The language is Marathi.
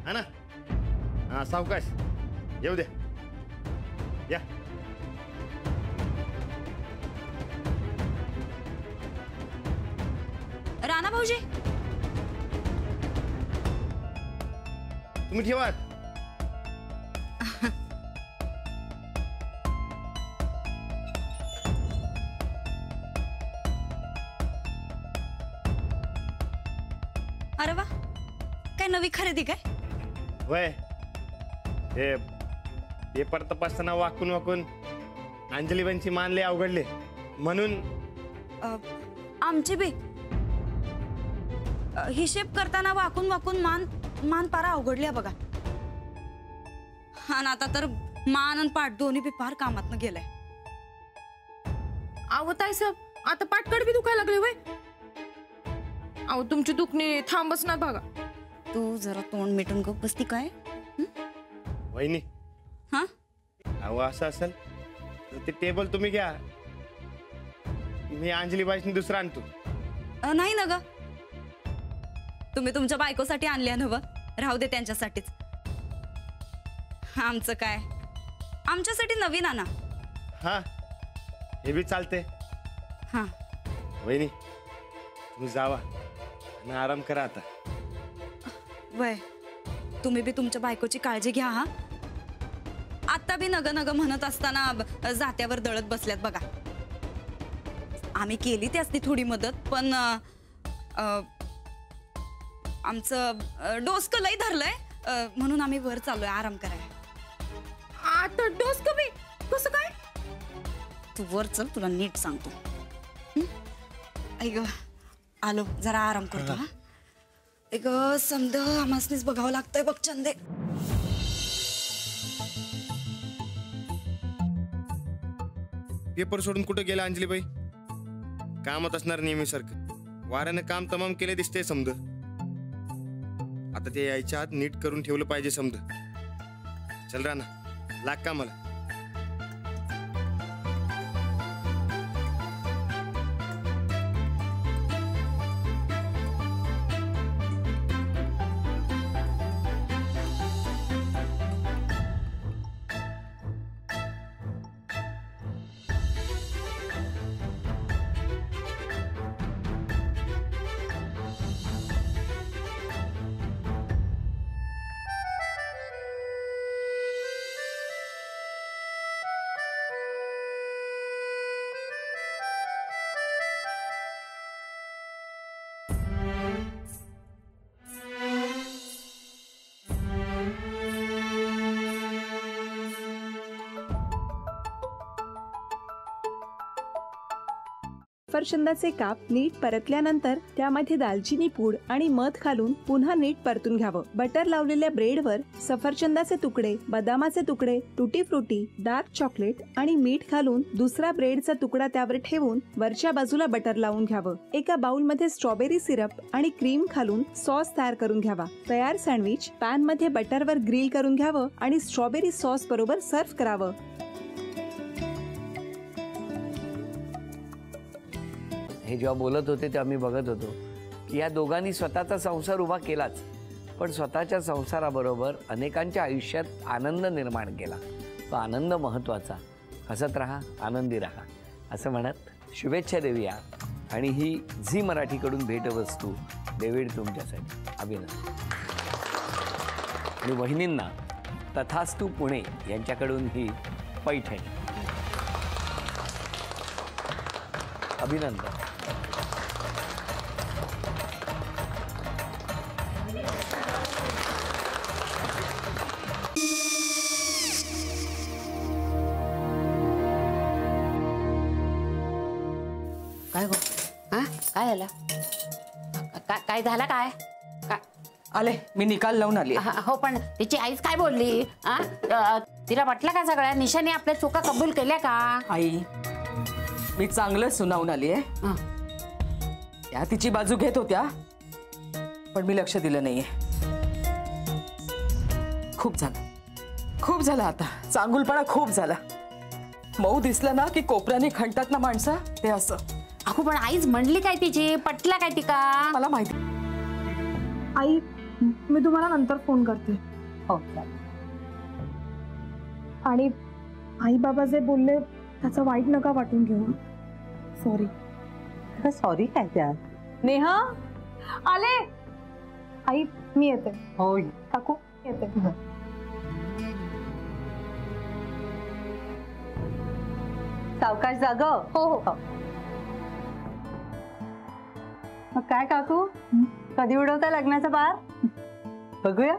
हा ना? हा सावकाश येऊ द्या. या. राणा भाऊजी तुम्ही ठेवा. अरे वा, काय नवी खरेदी काय? वय हे पेपर तपासताना वाकून वाकून अंजलीबाईंची मान लय अवघडले म्हणून आमची बी हिशेब करताना वाकून वाकून मान पारा अवघडली बघा. आणि आता तर मान आणि पाठ दोन्ही बी फार कामातनं गेलाय. अहो ताईसाहेब आता पाठकड बी दुखायला लागले वय. अहो तुमची दुखणी थांबच ना बघा. तू जरा तोंड मिटून गप बसती काय? वहिनी हा अहो असं असेल तर ते टेबल तुम्ही घ्या. मी अंजलीबाईंनी दुसरा आणतो. नाही ना ग, तुम्ही तुमच्या बायकोसाठी आणल्या नव, राहू दे त्यांच्यासाठीच. आमचं काय, आमच्यासाठी नवीन आणा. हा हे बी चालते. हा वहिनी तुम्ही जावा आणि आराम करा आता. वय तुम्ही बी तुमच्या बायकोची काळजी घ्या. हा आता बी नग नग म्हणत असताना जात्यावर दळत बसल्यात बघा. आम्ही केली त्यासनी थोडी मदत, पण आमचं डोसकं लय धरलंय म्हणून आम्ही वर चाललोय आराम करायला. आता डोस कमी कसं काय? तू वर चल, तुला नीट सांगतो. ऐक आलो, जरा आराम करतो. हा एक समज आम्हासनीच बघावं लागतंय बघ चंदे. पेपर सोडून कुठे गेला अंजलीबाई? कामात असणार नेहमीसारखं. वाऱ्यानं काम तमाम केले दिसते समज. आता ते यायच्या आत नीट करून ठेवलं पाहिजे समज. चल राणा, लाग का मला. सफरचंदाचे काप नीट परतल्यानंतर त्यामध्ये दालचिनी पूड आणि मध घालून पुन्हा नीट परतून घ्यावं. बटर लावलेल्या ब्रेडवर सफरचंदाचे तुकडे, बदामाचे तुकडे, टुटी फ्रुटी, डार्क चॉकलेट आणि मीठ घालून दुसरा ब्रेडचा तुकडा त्यावर ठेवून वरच्या बाजूला बटर लावून घ्यावं. एका बाउलमध्ये स्ट्रॉबेरी सिरप आणि क्रीम घालून सॉस तयार करून घ्यावा. तयार सँडविच पॅन मध्ये बटरवर ग्रिल करून घ्यावं आणि स्ट्रॉबेरी सॉस बरोबर सर्व्ह करावं. हे जेव्हा बोलत होते तेव्हा मी बघत होतो की या दोघांनी स्वतःचा संसार उभा केलाच, पण स्वतःच्या संसाराबरोबर अनेकांच्या आयुष्यात आनंद निर्माण केला. तो आनंद महत्त्वाचा. हसत राहा, आनंदी राहा असं म्हणत शुभेच्छा देऊया. आणि ही झी मराठीकडून भेटवस्तू डेव्हिड तुमच्यासाठी. अभिनंदन. आणि वहिनींना तथास्तू पुणे यांच्याकडून ही पैठणी. अभिनंदन. काय गो? हा काय झालं? काय झालं? काय आले, मी निकाल लावून आली. हो, पण तिची आईच काय बोलली? तिला वाटलं का सगळ्या निशाने आपल्या चुका कबूल केल्या का? आई, मी चांगलं सुनावून आली आहे. त्या तिची बाजू घेत होत्या, पण मी लक्ष दिलं नाहीये. खूप झालं आता. चांगुलपणा खूप झाला. मऊ दिसलं ना की कोपऱ्याने खणतात ना माणसं, ते असं. अगो, पण आईच म्हणली काय तिची? पटला काय तिका? मला माहिती. आई, मी तुम्हाला नंतर फोन करते. हो चालेल. आणि आई बाबा जे बोलले त्याचं वाईट नका वाटून घेऊ. सॉरी. सॉरी काय त्यात? नेहा आले. आई मी येते. हो काकू येते. सावकाश जाग. हो हो. मग काय काकू, कधी उडवता लग्नाचा बार? बघूया.